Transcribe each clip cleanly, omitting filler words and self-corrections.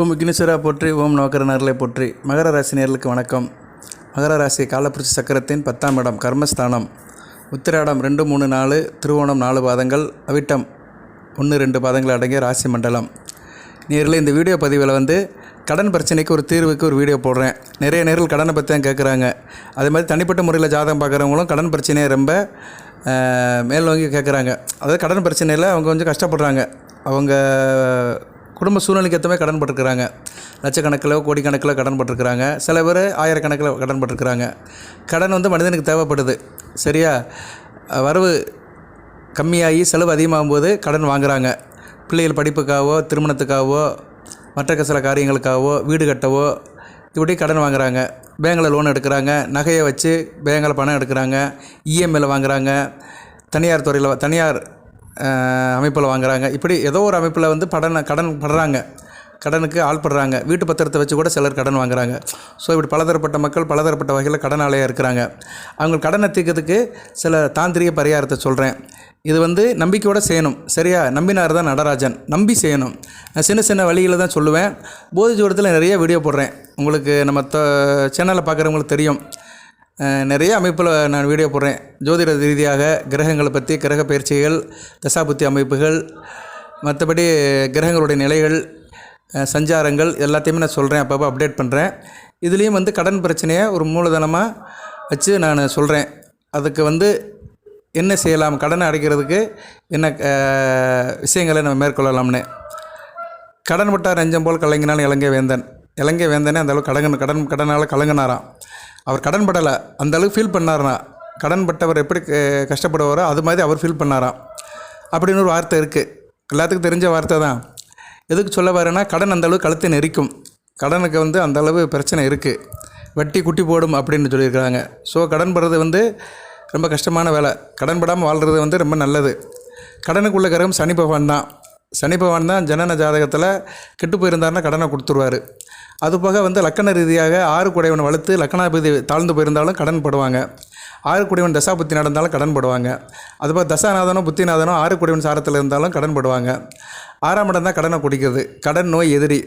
ஓம் விக்னேஸ்வரா போற்றி, ஓம் நவக்கரனர்களை போற்றி. மகர ராசி நேயர்களுக்கு வணக்கம். மகர ராசி காலப்புருஷ சக்கரத்தின் 10ஆம் இடம் கர்மஸ்தானம். உத்திராடம் 2, 3, 4, திருவோணம் 4 பாதங்கள், அவிட்டம் 1, 2 பாதங்கள் அடங்கிய ராசி மண்டலம். நேரில் இந்த வீடியோ பதிவில் கடன் பிரச்சனைக்கு ஒரு தீர்வுக்கு ஒரு வீடியோ போடுறேன். நிறைய நேரில் கடனை பற்றி தான் கேட்குறாங்க. அதே மாதிரி தனிப்பட்ட முறையில் ஜாதகம் பார்க்குறவங்களும் கடன் பிரச்சனையை ரொம்ப மேல் வாங்கி கேட்குறாங்க. அதாவது கடன் பிரச்சனையில் அவங்க கொஞ்சம் கஷ்டப்படுறாங்க. அவங்க குடும்ப சூழ்நிலைக்கு ஏற்ற மாதிரி கடன் பட்டிருக்கிறாங்க. லட்சக்கணக்கில் கோடிக்கணக்கில் கடன் பட்டிருக்கிறாங்க. சில பேர் ஆயிரக்கணக்கில் கடன் பட்டிருக்கிறாங்க. கடன் மனிதனுக்கு தேவைப்படுது. சரியா? வரவு கம்மியாகி செலவு அதிகமாகும் போது கடன் வாங்குகிறாங்க. பிள்ளைகள் படிப்புக்காகவோ, திருமணத்துக்காகவோ, மற்ற சில காரியங்களுக்காகவோ, வீடு கட்டவோ இப்படி கடன் வாங்குகிறாங்க. பேங்கில் லோன் எடுக்கிறாங்க. நகையை வச்சு பேங்கில் பணம் எடுக்கிறாங்க. இஎம்ஐயில் வாங்குகிறாங்க. தனியார் துறையில் தனியார் அமைப்பில் வாங்குகிறாங்க. இப்படி ஏதோ ஒரு அமைப்பில் கடன் படுறாங்க. கடனுக்கு ஆள்படுறாங்க. வீட்டு பத்திரத்தை வச்சு கூட சிலர் கடன் வாங்குகிறாங்க. ஸோ இப்படி பலதரப்பட்ட மக்கள் பலதரப்பட்ட வகையில் கடனாளியாக இருக்கிறாங்க. அவங்க கடனை தீர்க்கிறதுக்கு சில தாந்திரிக பரிகாரத்தை சொல்கிறேன். இது நம்பிக்கையோடு செய்யணும். சரியா? நம்பினார் தான் நடராஜன். நம்பி செய்யணும். நான் சின்ன சின்ன வழியில் தான் சொல்லுவேன். போதி ஜோடத்தில் நிறைய வீடியோ போடுறேன். உங்களுக்கு நம்ம சேனலில் பார்க்குறவங்களுக்கு தெரியும். நிறைய அமைப்பில் நான் வீடியோ போடுறேன். ஜோதிட ரீதியாக கிரகங்களை பற்றி, கிரக பயிற்சிகள், தசாபுத்தி அமைப்புகள், மற்றபடி கிரகங்களுடைய நிலைகள், சஞ்சாரங்கள் எல்லாத்தையுமே நான் சொல்கிறேன். அப்பப்போ அப்டேட் பண்ணுறேன். இதுலேயும் கடன் பிரச்சனையை ஒரு மூலதனமாக வச்சு நான் சொல்கிறேன். அதுக்கு என்ன செய்யலாம், கடனை அடைக்கிறதுக்கு என்ன விஷயங்களை நம்ம மேற்கொள்ளலாம்னு. கடன் பட்டார் நெஞ்சம் போல் கலங்கினாலும் இலங்கை வேந்தன். இலங்கை வேந்தனே அந்தளவுக்கு கடனால் கலங்கினாராம். அவர் கடன் படலை, அந்தளவுக்கு ஃபீல் பண்ணார்னா. கடன் பட்டவர் எப்படி கஷ்டப்படுவாரோ அது மாதிரி அவர் ஃபீல் பண்ணாராம் அப்படின்னு ஒரு வார்த்தை இருக்குது. எல்லாத்துக்கும் தெரிஞ்ச வார்த்தை தான். எதுக்கு சொல்ல வரேன்னா, கடன் அந்தளவு கழுத்தை நெரிக்கும். கடனுக்கு அந்தளவு பிரச்சனை இருக்குது. வட்டி குட்டி போடும் அப்படின்னு சொல்லியிருக்கிறாங்க. ஸோ கடன் படுறது ரொம்ப கஷ்டமான வேலை. கடன் படாமல் வாழ்கிறது ரொம்ப நல்லது. கடனுக்குள்ள கிரகம் சனி பகவான் தான். சனி பகவான் தான் ஜனன ஜாதகத்தில் கெட்டு போயிருந்தாருன்னா கடனை கொடுத்துருவார். அதுபோக லக்கண ரீதியாக 6 குடைவன் வளர்த்து லக்கணாபதி தாழ்ந்து போயிருந்தாலும் கடன் படுவாங்க. 6 குடைவன் தசாபுத்தி நடந்தாலும் கடன் படுவாங்க. அதுபோக தசாநாதனோ புத்திநாதனோ 6 குடைவன் சாரத்தில் இருந்தாலும் கடன் படுவாங்க. 6ஆம் இடம் தான் கடனை குடிக்கிறது. கடன் நோய் எதிரி.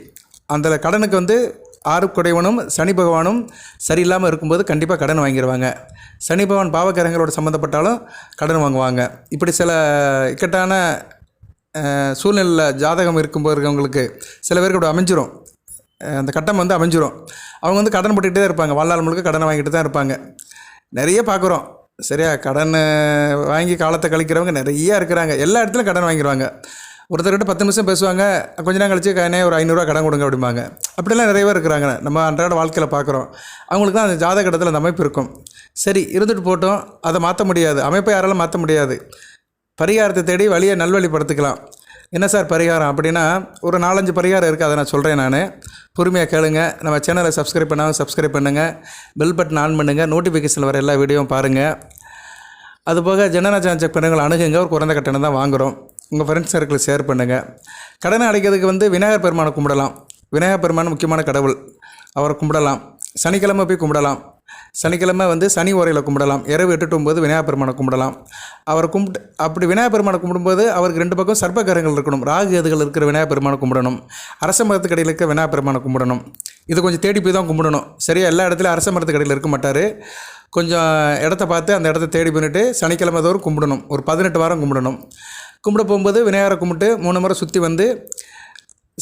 அந்த கடனுக்கு 6 குடைவனும் சனி பகவானும் சரியில்லாமல் இருக்கும்போது கண்டிப்பாக கடன் வாங்கிடுவாங்க. சனி பகவான் பாவக்கிரகங்களோட சம்மந்தப்பட்டாலும் கடன் வாங்குவாங்க. இப்படி சில இக்கட்டான சூழ்நிலையில் ஜாதகம் இருக்கும்போது இருக்கவங்களுக்கு சில பேருக்கு அப்படி அமைஞ்சிரும். அந்த கட்டம் அமைஞ்சிரும். அவங்க கடன் பட்டுக்கிட்டே தான் இருப்பாங்க. வாழ்நாள் முழுக்க கடனை வாங்கிட்டு தான் இருப்பாங்க. நிறைய பார்க்குறோம். சரியா? கடன் வாங்கி காலத்தை கழிக்கிறவங்க நிறையா இருக்கிறாங்க. எல்லா இடத்துலையும் கடன் வாங்கிடுவாங்க. ஒருத்தர்கிட்ட 10 நிமிஷம் பேசுவாங்க. கொஞ்ச நேரம் கழிச்சு ஒரு 500 கடன் கொடுங்க அப்படிம்பாங்க. அப்படிலாம் நிறைய பேர் இருக்கிறாங்க. நம்ம அன்றாட வாழ்க்கையில் பார்க்குறோம். அவங்களுக்கு தான் அந்த ஜாதகத்தில் அந்த அமைப்பு இருக்கும். சரி, இருந்துட்டு போட்டோம். அதை மாற்ற முடியாது. அமைப்பை யாராலும் மாற்ற முடியாது. பரிகாரத்தை தேடி வழியை நல்வழிப்படுத்திக்கலாம். என்ன சார் பரிகாரம் அப்படின்னா, ஒரு 4-5 பரிகாரம் இருக்குது. அதை நான் சொல்கிறேன். நான் பொறுமையாக கேளுங்க. நம்ம சேனலை சப்ஸ்கிரைப் பண்ணாமல் சப்ஸ்கிரைப் பண்ணுங்கள். பெல் பட்டன் ஆன் பண்ணுங்கள். நோட்டிஃபிகேஷனில் வர எல்லா வீடியோவும் பாருங்கள். அதுபோக ஜனநாயகம் செக் பண்ணுங்கள். அணுகுங்க. ஒரு குறைந்த கட்டணம் தான் வாங்குகிறோம். உங்கள் ஃப்ரெண்ட்ஸ் சர்க்கிள் ஷேர் பண்ணுங்கள். கடனை அடைக்கிறதுக்கு விநாயகர் பெருமானை கும்பிடலாம். விநாயகர் பெருமான் முக்கியமான கடவுள். அவரை கும்பிடலாம். சனிக்கிழமை போய் கும்பிடலாம். சனிக்கிழமை சனி ஓரையில் கும்பிடலாம். இரவு 8 to 9 விநாயகர் பெருமானை கும்பிடலாம். அவரை கும்பிட்டு அப்படி விநாயகர் பெருமானை கும்பிடும்போது அவருக்கு 2 பக்கம் சர்ப்பகரங்கள் இருக்கணும். ராகு எதுகள் இருக்கிற விநாயகர் பெருமானை கும்பிடணும். அரச மரத்துக்கு அடியில் இருக்க விநாயகர் பெருமானை கும்பிடணும். இது கொஞ்சம் தேடி போய் தான் கும்பிடணும். சரியா? எல்லா இடத்துலையும் அரச மரத்துக்கு அடியில் இருக்க மாட்டார். கொஞ்சம் இடத்த பார்த்து அந்த இடத்த தேடி பண்ணிவிட்டு சனிக்கிழமை தோறும் கும்பிடணும். ஒரு 18 வாரம் கும்பிடணும். கும்பிட போகும்போது விநாயகரை கும்பிட்டு 3 முறை சுற்றி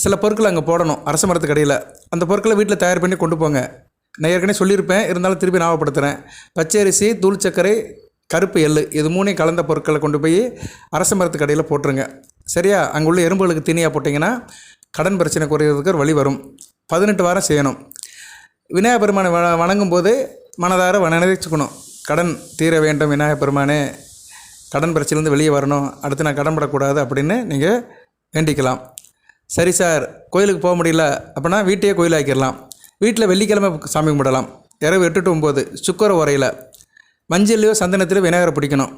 சில பொருட்களை அங்கே போடணும். அரச மரத்துக்கு அடியில் அந்த பொருட்களை வீட்டில் தயார் பண்ணி கொண்டு போங்க. நான் ஏற்கனவே சொல்லியிருப்பேன், இருந்தாலும் திருப்பி ஞாபகப்படுத்துகிறேன். பச்சரிசி, தூள் சர்க்கரை, கருப்பு எள்ளு, இது 3 கலந்த பொருட்களை கொண்டு போய் அரச மரத்துக்கு அடியில் போட்டுருங்க. சரியா? அங்கே உள்ள எறும்புகளுக்கு தீனியாக போட்டிங்கன்னா கடன் பிரச்சனை குறையிறதுக்கு ஒரு வழி வரும். 18 வாரம் செய்யணும். விநாயகர் பெருமானை வணங்கும் போது மனதார நினைச்சுக்கணும். கடன் தீர வேண்டும் விநாயகர் பெருமானே, கடன் பிரச்சனைலேருந்து வெளியே வரணும், அடுத்து நான் கடன் படக்கூடாது அப்படின்னு நீங்கள் வேண்டிக்கலாம். சரி சார், கோயிலுக்கு போக முடியல அப்படின்னா வீட்டையே கோயிலாக்கிடலாம். வீட்டில் வெள்ளிக்கிழமை சாமி கும்பிடலாம். இரவு 8 to 9 சுக்கர உரையில் மஞ்சள்லையோ சந்தனத்திலையோ விநாயகரை பிடிக்கணும்.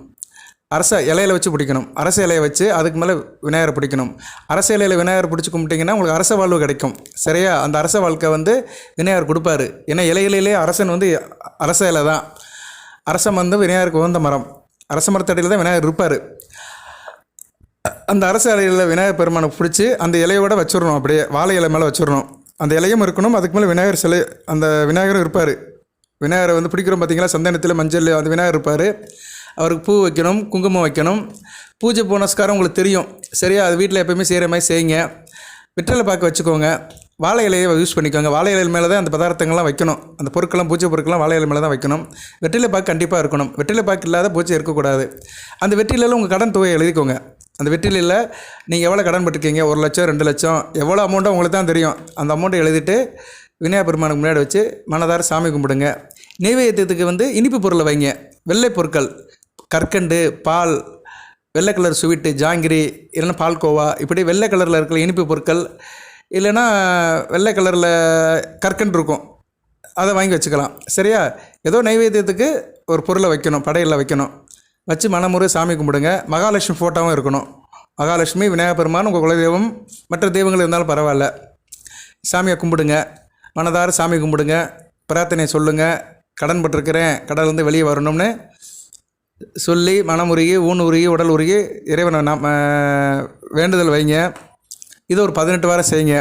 அரச இலையில் வச்சு பிடிக்கணும். அரச இலையை வச்சு அதுக்கு மேலே விநாயகரை பிடிக்கணும். அரச இலையில் விநாயகர் பிடிச்சி கும்பிட்டிங்கன்னா உங்களுக்கு அரச வாழ்வு கிடைக்கும். சரியா? அந்த அரச வாழ்க்கை விநாயகர் கொடுப்பாரு. ஏன்னா இலையிலே அரசன் அரச இலை தான். அரசம் விநாயகருக்கு உகந்த மரம். அரச மரத்தடியில் தான் விநாயகர் இருப்பார். அந்த அரச இலையில் விநாயகர் பெருமானை பிடிச்சி அந்த இலையோடு வச்சிடணும். அப்படியே வாழை இலை மேலே வச்சிடணும். அந்த இலையும் இருக்கணும். அதுக்கு மேலே விநாயகர் சிலை, அந்த விநாயகரும் இருப்பார். விநாயகரை வந்து பிடிக்கிறோம் பார்த்தீங்களா, சந்தனத்தில் மஞ்சள் அந்த விநாயகர் இருப்பார். அவருக்கு பூ வைக்கணும், குங்குமம் வைக்கணும். பூஜை புனஸ்காரம் உங்களுக்கு தெரியும் சரியா? அது வீட்டில் எப்போயுமே செய்கிற மாதிரி செய்யுங்க. வெற்றிலை பாக்கு வச்சுக்கோங்க. வாழை இலையை யூஸ் பண்ணிக்கோங்க. வாழை இலையில் மேலே தான் அந்த பதார்த்தங்கள்லாம் வைக்கணும். அந்த பொருட்கள்லாம், பூஜை பொருட்கள்லாம் வாழை இலை மேலே தான் வைக்கணும். வெற்றிலை பாக்கு கண்டிப்பாக இருக்கணும். வெற்றிலை பாக்கு இல்லாத பூஜை இருக்கக்கூடாது. அந்த வெற்றிலையில் உங்கள் கடன் தொகையை எழுதிக்கோங்க. அந்த வெற்றிலையில் நீங்கள் எவ்வளோ கடன் பட்டிருக்கீங்க, 1 லட்சம் 2 லட்சம் எவ்வளோ அமௌண்ட்டோ உங்களுக்கு தான் தெரியும். அந்த அமௌண்ட்டை எழுதிட்டு விநாயகர் பெருமானுக்கு முன்னாடி வச்சு மனதார சாமி கும்பிடுங்க. நெய்வேத்தியத்துக்கு வந்து இனிப்பு பொருளை வைங்க. வெள்ளை பொருட்கள், கற்கண்டு, பால், வெள்ளை கலர் ஸ்வீட்டு, ஜாங்கிரி, இல்லைன்னா பால்கோவா, இப்படி வெள்ளை கலரில் இருக்கிற இனிப்பு பொருட்கள், இல்லைன்னா வெள்ளை கலரில் கற்கண்டு இருக்கும், அதை வாங்கி வச்சுக்கலாம் சரியா? ஏதோ நைவேத்தியத்துக்கு ஒரு பொருளை வைக்கணும், படையில் வைக்கணும். வச்சு மனமுறை சாமி கும்பிடுங்க. மகாலட்சுமி ஃபோட்டோவும் இருக்கணும். மகாலட்சுமி, விநாயகர் பெருமான், உங்கள் குலதெய்வம், மற்ற தெய்வங்கள் இருந்தாலும் பரவாயில்ல. சாமியை கும்பிடுங்க. மனதார சாமி கும்பிடுங்க. பிரார்த்தனை சொல்லுங்கள். கடன் பட்டிருக்கிறேன், கடலேருந்து வெளியே வரணும்னு சொல்லி மனமுருகி, ஊன் உருகி, உடல் உருகி இறைவனை வேண்டுதல் வைங்க. இதை ஒரு 18 வாரம் செய்யுங்க.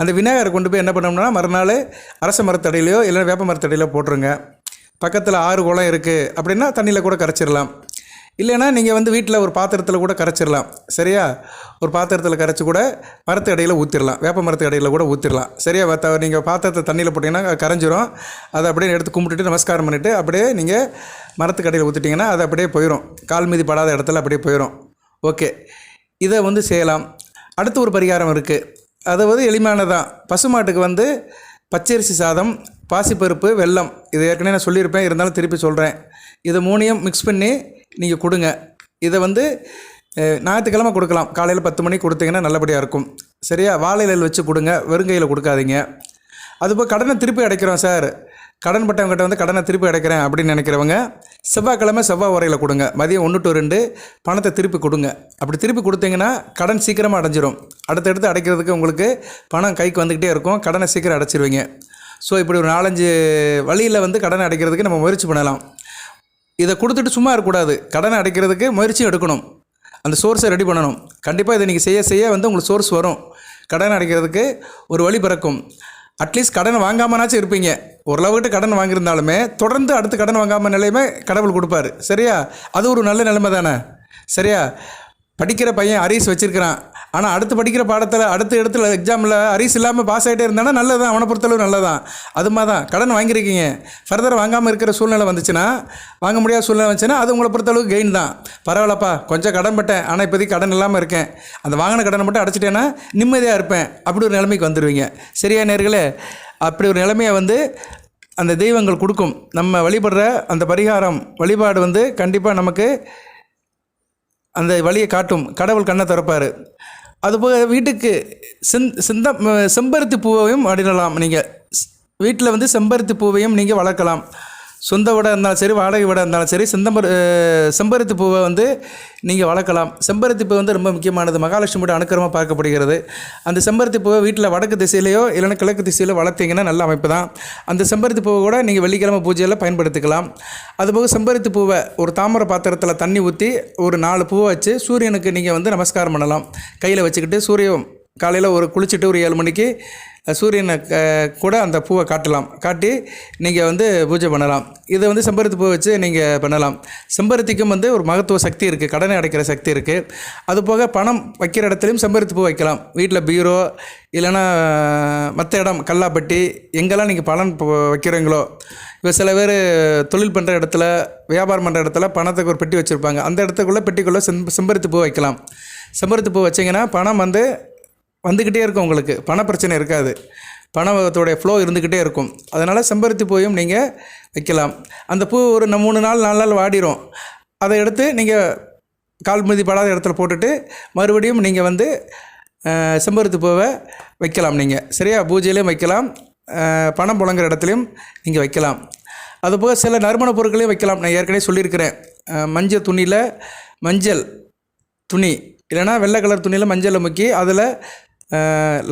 அந்த விநாயகரை கொண்டு போய் என்ன பண்ணோம்னா, மறுநாள் அரச மரத்தடியிலையோ இல்லை வேப்ப மரத்தடியிலையோ போட்டுருங்க. பக்கத்தில் ஆறு குளம் இருக்குது அப்படின்னா தண்ணியில் கூட கரைச்சிடலாம். இல்லைன்னா நீங்கள் வந்து வீட்டில் ஒரு பாத்திரத்தில் கூட கரைச்சிடலாம் சரியா? ஒரு பாத்திரத்தில் கரைச்சி கூட மரத்து அடியில் ஊற்றிடலாம். வேப்ப மரத்து அடியில் கூட ஊற்றிடலாம் சரியா? நீங்கள் பாத்திரத்தை தண்ணியில் போட்டிங்கன்னா கரைஞ்சிரும். அதை அப்படியே எடுத்து கும்பிட்டுட்டு நமஸ்காரம் பண்ணிவிட்டு அப்படியே நீங்கள் மரத்துக்கு அடியில் ஊற்றிட்டிங்கன்னா அது அப்படியே போயிடும். கால் மீதி படாத இடத்துல அப்படியே போயிடும். ஓகே, இதை வந்து செய்யலாம். அடுத்து ஒரு பரிகாரம் இருக்குது. அது வந்து எளிமையானதான். பசுமாட்டுக்கு வந்து பச்சரிசி சாதம், பாசிப்பருப்பு, வெல்லம், இது ஏற்கனவே நான் சொல்லியிருப்பேன், இருந்தாலும் திருப்பி சொல்கிறேன். இதை 3ஐயும் மிக்ஸ் பண்ணி நீங்கள் கொடுங்க. இதை வந்து ஞாயிற்றுக்கிழமை கொடுக்கலாம். காலையில் 10 மணிக்கு கொடுத்தீங்கன்னா நல்லபடியாக இருக்கும் சரியா? வாழை இலையில் வச்சு கொடுங்க, வெறுங்கையில் கொடுக்காதீங்க. அதுபோல் கடனை திருப்பி அடைக்கிறோம் சார், கடன் பட்டவங்ககிட்ட வந்து கடனை திருப்பி அடைக்கிறேன் அப்படின்னு நினைக்கிறவங்க செவ்வாய்க்கிழமை செவ்வாய் உரையில் கொடுங்க. மதியம் 1 to 2 பணத்தை திருப்பி கொடுங்க. அப்படி திருப்பி கொடுத்தீங்கன்னா கடன் சீக்கிரமாக அடைஞ்சிரும். அடுத்தடுத்து அடைக்கிறதுக்கு உங்களுக்கு பணம் கைக்கு வந்துக்கிட்டே இருக்கும். கடனை சீக்கிரம் அடைச்சிருவீங்க. ஸோ இப்படி ஒரு 4-5 வழியில் வந்து கடனை அடைக்கிறதுக்கு நம்ம முயற்சி பண்ணலாம். இதை கொடுத்துட்டு சும்மா இருக்கக்கூடாது. கடனை அடைக்கிறதுக்கு முயற்சியும் எடுக்கணும். அந்த சோர்ஸை ரெடி பண்ணணும். கண்டிப்பாக இதை நீங்கள் செய்ய செய்ய வந்து உங்களுக்கு சோர்ஸ் வரும். கடன் அடைக்கிறதுக்கு ஒரு வழி பிறக்கும். அட்லீஸ்ட் கடன் வாங்காமனாச்சும் இருப்பீங்க. ஓரளவுக்கிட்ட கடன் வாங்கியிருந்தாலுமே தொடர்ந்து அடுத்து கடன் வாங்காமல் நிலையுமே கடவுள் கொடுப்பாரு சரியா? அது ஒரு நல்ல நிலைமை தானே சரியா? படிக்கிற பையன் அரியஸ் வச்சுருக்கிறான், ஆனால் அடுத்து படிக்கிற பாடத்தில் அடுத்த இடத்துல எக்ஸாமில் அரியஸ் இல்லாமல் பாஸ் ஆகிட்டே இருந்தானா நல்லதான், அவனை பொறுத்தளவு நல்லதான். அது மாதிரி தான் கடன் வாங்கியிருக்கீங்க, ஃபர்தர் வாங்காமல் இருக்கிற சூழ்நிலை வந்துச்சுன்னா, வாங்க முடியாத சூழ்நிலை வந்துச்சுன்னா அது உங்களை பொறுத்தளவுக்கு கெயின் தான். பரவாயில்லப்பா, கொஞ்சம் கடன் பட்டேன், ஆனால் இப்போதைக்கு கடன் இல்லாமல் இருக்கேன், அந்த வாங்கின கடனை மட்டும் அடைச்சிட்டேன்னா நிம்மதியாக இருப்பேன், அப்படி ஒரு நிலைமைக்கு வந்துடுவீங்க சரியா நேர்களே? அப்படி ஒரு நிலைமையை வந்து அந்த தெய்வங்கள் கொடுக்கும். நம்ம வழிபடுற அந்த பரிகாரம் வழிபாடு வந்து கண்டிப்பாக நமக்கு அந்த வழியை காட்டும். கடவுள் கண்ணை திறப்பார். அதுபோக வீட்டுக்கு செம்பருத்தி பூவையும் அடிடலாம். நீங்கள் வீட்டில் வந்து செம்பருத்தி பூவையும் நீங்கள் வளர்க்கலாம். சொந்த வீடாக இருந்தாலும் சரி, வாடகை வீடாக இருந்தாலும் சரி, செம்பருத்தி பூவை வந்து நீங்கள் வளர்க்கலாம். செம்பருத்தி பூ வந்து ரொம்ப முக்கியமானது. மகாலட்சுமியோட அனுக்கிரமாக பார்க்கப்படுகிறது. அந்த செம்பருத்தி பூவை வீட்டில் வடக்கு திசையிலையோ இல்லைன்னா கிழக்கு திசையிலோ வளர்த்திங்கன்னா நல்ல அமைப்பு தான். அந்த செம்பருத்தி பூவை கூட நீங்கள் வெள்ளிக்கிழமை பூஜையில் பயன்படுத்திக்கலாம். அதுபோக செம்பருத்தி பூவை ஒரு தாமரை பாத்திரத்தில் தண்ணி ஊற்றி ஒரு 4 பூவை வச்சு சூரியனுக்கு நீங்கள் வந்து நமஸ்காரம் பண்ணலாம். கையில் வச்சுக்கிட்டு சூரியன் காலையில் ஒரு குளிச்சுட்டு ஒரு 7 மணிக்கு சூரியனை கூட அந்த பூவை காட்டி நீங்கள் வந்து பூஜை பண்ணலாம். இதை வந்து செம்பருத்தி பூவை வச்சு நீங்கள் பண்ணலாம். செம்பருத்திக்கும் வந்து ஒரு மகத்துவ சக்தி இருக்குது, கடனை அடைக்கிற சக்தி இருக்குது. அதுபோக பணம் வைக்கிற இடத்துலையும் செம்பருத்தி பூ வைக்கலாம். வீட்டில் பீரோ இல்லைன்னா மற்ற இடம் கல்லாப்பட்டி எங்கெல்லாம் நீங்கள் பணம் வைக்கிறீங்களோ, இப்போ சில பேர் தொழில் பண்ணுற இடத்துல, வியாபாரம் பண்ணுற இடத்துல பணத்துக்கு ஒரு பெட்டி வச்சுருப்பாங்க. அந்த இடத்துக்குள்ளே பெட்டிக்குள்ளே செம்பருத்தி பூ வைக்கலாம். செம்பருத்தி பூ வச்சிங்கன்னா பணம் வந்துக்கிட்டே இருக்கும். உங்களுக்கு பண பிரச்சனை இருக்காது. பணத்தோடைய ஃப்ளோ இருந்துக்கிட்டே இருக்கும். அதனால் செம்பருத்தி பூவையும் நீங்கள் வைக்கலாம். அந்த பூ ஒரு 3 நாள் 4 நாள் வாடிடும். அதை எடுத்து நீங்கள் கால் மீதி படாத இடத்துல போட்டுட்டு மறுபடியும் நீங்கள் வந்து செம்பருத்தி பூவை வைக்கலாம். நீங்கள் சரியா? பூஜையிலையும் வைக்கலாம், பணம் புழங்குற இடத்துலையும் நீங்கள் வைக்கலாம். அதுபோக சில நறுமண பொருட்களையும் வைக்கலாம். நான் ஏற்கனவே சொல்லியிருக்கிறேன். மஞ்சள் துணியில் மஞ்சள் துணி இல்லைனா வெள்ளை கலர் துணியில் மஞ்சளை முக்கி அதில்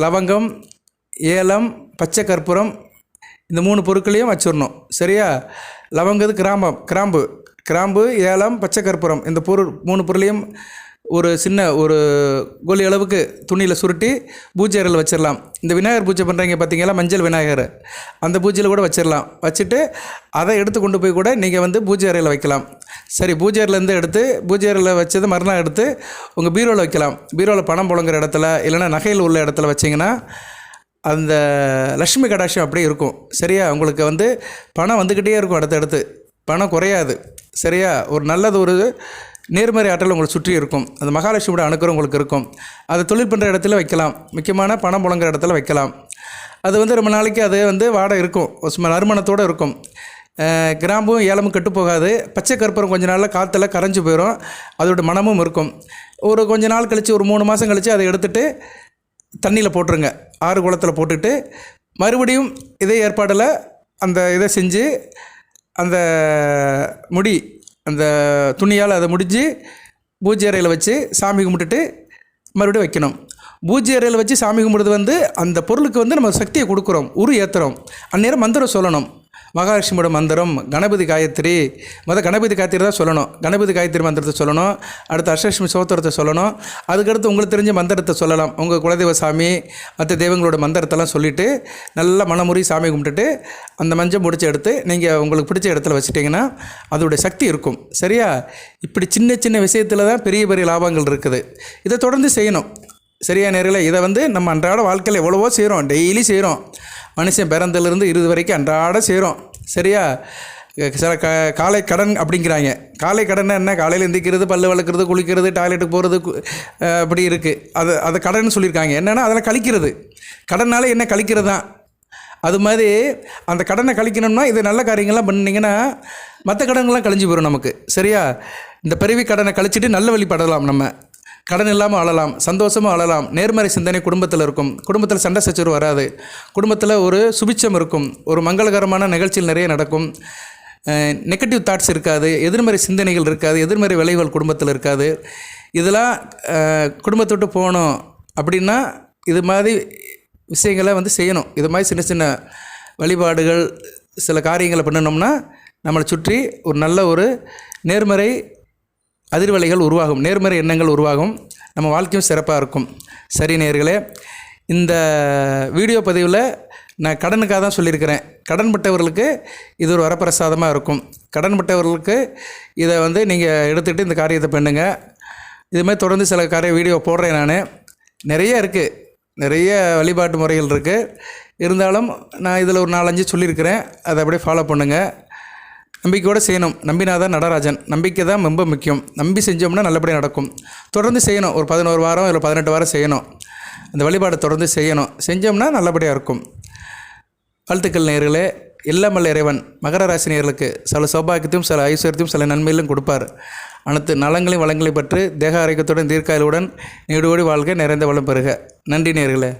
லவங்கம், ஏலம், பச்சை கற்பூரம் இந்த 3 பொருட்களையும் வச்சிடணும் சரியா? லவங்கிறது கிராம்பு, ஏலம், பச்சை கற்பூரம் இந்த 3 பொருளையும் ஒரு சின்ன ஒரு கோலி அளவுக்கு துணியில் சுருட்டி பூஜை அறையில் வச்சிடலாம். இந்த விநாயகர் பூஜை பண்ணுறீங்க பார்த்தீங்களா, மஞ்சள் விநாயகர், அந்த பூஜையில் கூட வச்சிடலாம். வச்சுட்டு அதை எடுத்து கொண்டு போய் கூட நீங்கள் வந்து பூஜை அறையில் வைக்கலாம். சரி, பூஜை அறையிலேருந்து எடுத்து பூஜை அறையில் வச்சது மறுநாள் எடுத்து உங்கள் பீரோவில் வைக்கலாம். பீரோவில் பணம் புழங்குற இடத்துல இல்லைன்னா நகையில் உள்ள இடத்துல வச்சிங்கன்னா அந்த லக்ஷ்மி கடாட்சம் அப்படியே இருக்கும். சரியா, உங்களுக்கு வந்து பணம் வந்துக்கிட்டே இருக்கும், அடுத்தடுத்து பணம் குறையாது. சரியா, ஒரு நல்லது ஒரு நேர்மறை ஆற்றல் உங்களை சுற்றி இருக்கும். அந்த மகாலட்சுமியோட அணுக்கரம் உங்களுக்கு இருக்கும். அதை தொழில் பண்ணுற இடத்துல வைக்கலாம். முக்கியமான பணம் புழங்குற இடத்துல வைக்கலாம். அது வந்து ரொம்ப நாளைக்கு அது வந்து வாடகை இருக்கும், நறுமணத்தோடு இருக்கும். கிராம்பும் ஏலமும் கெட்டு போகாது. பச்சை கற்பூரம் கொஞ்ச நாளில் காற்றுல கரைஞ்சி போயிடும், அதோட மனமும் இருக்கும். ஒரு கொஞ்ச நாள் கழித்து, ஒரு 3 மாதம் கழித்து அதை எடுத்துகிட்டு தண்ணியில் போட்டுருங்க. 6 குளத்தில் போட்டுட்டு மறுபடியும் இதே ஏற்பாடில் அந்த இதை செஞ்சு அந்த முடி அந்த துணியால் அதை முடிஞ்சு பூஜை அறையில் வச்சு சாமி கும்பிட்டுட்டு மறுபடியும் வைக்கணும். பூஜை அறையில் வச்சு சாமி கும்பிடுறது வந்து அந்த பொருளுக்கு வந்து நம்ம சக்தியை கொடுக்குறோம், ஏற்றுறோம். அந்நேரம் மந்திரம் சொல்லணும். மகாலட்சுமியோட மந்திரம் கணபதி காயத்ரி, கணபதி காயத்ரி தான் சொல்லணும். கணபதி காயத்ரி மந்திரத்தை சொல்லணும். அடுத்து அஷ்டலட்சுமி சோத்திரத்தை சொல்லணும். அதுக்கடுத்து உங்களுக்கு தெரிஞ்ச மந்திரத்தை சொல்லலாம். உங்கள் குலதெய்வ சாமி மற்ற தெய்வங்களோட மந்திரத்தெல்லாம் சொல்லிவிட்டு நல்லா மனமுறி சாமி கும்பிட்டுட்டு அந்த மஞ்சள் முடிச்சு எடுத்து நீங்கள் உங்களுக்கு பிடிச்ச இடத்துல வச்சுட்டிங்கன்னா அதோடைய சக்தி இருக்கும். சரியா, இப்படி சின்ன சின்ன விஷயத்தில் தான் பெரிய பெரிய லாபங்கள் இருக்குது. இதை தொடர்ந்து செய்யணும். சரியா நேரில் இதை வந்து நம்ம அன்றாட வாழ்க்கையில் எவ்வளவோ செய்கிறோம், டெய்லி செய்கிறோம். மனுஷன் பிறந்தலேருந்து 20 வரைக்கும் அன்றாட செய்கிறோம். சரியா, சில காலை கடன் அப்படிங்கிறாங்க. காலை கடன்னா என்ன? காலையில் எந்திரிக்கிறது, பல்லு வளர்க்குறது, குளிக்கிறது, டாய்லெட்டுக்கு போகிறது, அப்படி இருக்குது. அதை கடன் சொல்லியிருக்காங்க. என்னென்னா அதெல்லாம் கழிக்கிறது. கடனால என்ன கழிக்கிறது தான். அது மாதிரி அந்த கடனை கழிக்கணும்னா இது நல்ல காரியங்கள்லாம் பண்ணிங்கன்னா மற்ற கடன்கள்லாம் கழிஞ்சு போயிடும் நமக்கு. சரியா, இந்த பிறவி கடனை கழிச்சிட்டு நல்ல வழிபடலாம். நம்ம கடன் இல்லாமல் வாழலாம், சந்தோஷமாக வாழலாம். நேர்மறை சிந்தனை குடும்பத்தில் இருக்கும். குடும்பத்தில் சண்டை சச்சரவு வராது. குடும்பத்தில் ஒரு சுபிட்சம் இருக்கும். ஒரு மங்களகரமான நிகழ்ச்சிகள் நிறைய நடக்கும். நெகட்டிவ் தாட்ஸ் இருக்காது, எதிர்மறை சிந்தனைகள் இருக்காது, எதிர்மறை விளைவுகள் குடும்பத்தில் இருக்காது. இதெல்லாம் குடும்பத்தை விட்டு போகணும் அப்படின்னா இது மாதிரி விஷயங்களை வந்து செய்யணும். இது மாதிரி சின்ன சின்ன வழிபாடுகள் சில காரியங்களை பண்ணினோம்னா நம்மளை சுற்றி ஒரு நல்ல ஒரு நேர்மறை அதிர்வலைகள் உருவாகும், நேர்மறை எண்ணங்கள் உருவாகும். நம்ம வாழ்க்கையும் சிறப்பாக இருக்கும். சரி நேயர்களே, இந்த வீடியோ பதிவில் நான் கடனுக்காக தான் சொல்லியிருக்கிறேன். கடன்பட்டவர்களுக்கு இது ஒரு வரப்பிரசாதமாக இருக்கும். கடன்பட்டவர்களுக்கு இதை வந்து நீங்கள் எடுத்துகிட்டு இந்த காரியத்தை பண்ணுங்கள். இதுமாதிரி தொடர்ந்து சில வீடியோ போடுறேன். நான் நிறைய இருக்குது, நிறைய வழிபாட்டு முறைகள் இருக்குது. இருந்தாலும் நான் இதில் ஒரு 4-5 சொல்லியிருக்கிறேன். அதை அப்படியே ஃபாலோ பண்ணுங்கள். நம்பிக்கையோடு செய்யணும். நம்பினாதான் நடராஜன். நம்பிக்கை தான் ரொம்ப முக்கியம். நம்பி செஞ்சோம்னா நல்லபடியாக நடக்கும். தொடர்ந்து செய்யணும். ஒரு 11 வாரம் இல்லை 18 வாரம் செய்யணும். அந்த வழிபாடை தொடர்ந்து செய்யணும். செஞ்சோம்னா நல்லபடியாக இருக்கும். வாழ்த்துக்கள் நேயர்களே. எல்லாம் வல்ல இறைவன் மகர ராசி நேயர்களுக்கு சில சௌபாகியத்தையும் சில ஐஸ்வர்யத்தையும் சில நன்மையிலும் கொடுப்பார். அனைத்து நலங்களையும் வளங்களையும் பற்றி தேக ஆரோக்கியத்துடன் தீர்க்காயலுடன் நீடோடி வாழ்க, நிறைந்த வளம் பெறுக. நன்றி நேயர்களே.